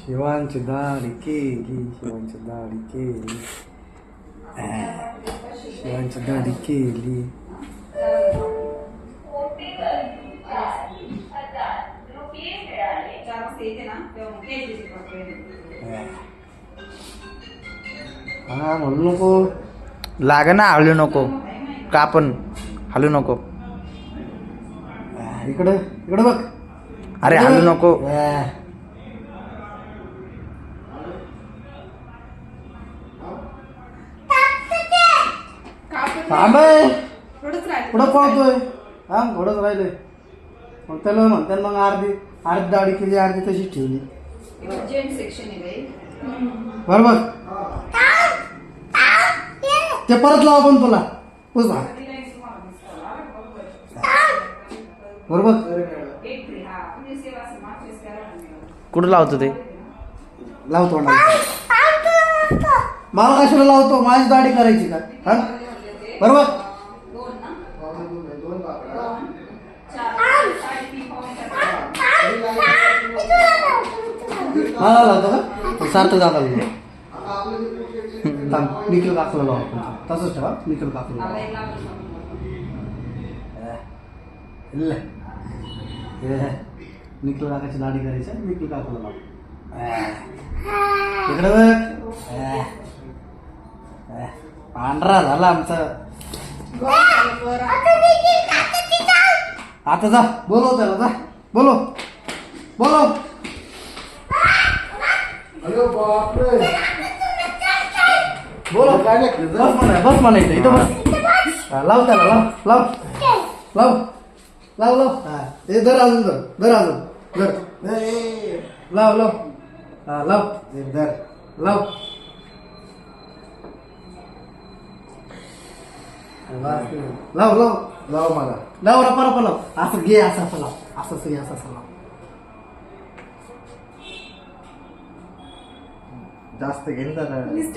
शिवांची दाढी केली, शिवांची दाढी केली, शिवांची दाढी केली. हा म्हणू नको. लाग ना, हलू नको. का पण हलू नको. इकडे इकडे बघ. अरे हलू नको. थांब, पुढं पळतोय. हा थोडंच राहिलंय. मग त्याला म्हणतात मग अर्धी अर्धी दाढी केली, अर्धी तशीच ठेवली. बरोबर. ते परत लावा पण तुला पुसा. बरोबर. कुठं लावतो ते? लावतो ना. मला कशाला लावतो? माझी दाढी करायची का? हा बरोबर. मला लावतो का? सारखं जाता निखिल काकूला लावा. तसंच ठेवा. निखिल काकूला निखिल काकाची दाढी करायची. निखिल काकूला लावा. इकडे बघ. पांढरा झाला आमचा. आता जा बोलव त्याला. जा बोलो बोलो. बोलो काय नाही. बस म्हणायचं इथं बस. लाव त्याला. लाव लाव लाव लाव लाव. हे धर अजून. धर अजून. धर. लाव लाव. हा लाव. धर लाव. लाव लाव लाव. मला लाव. रपा लाव. असं घे. असं लाव. असं घे. असं लाव. जास्त घेईन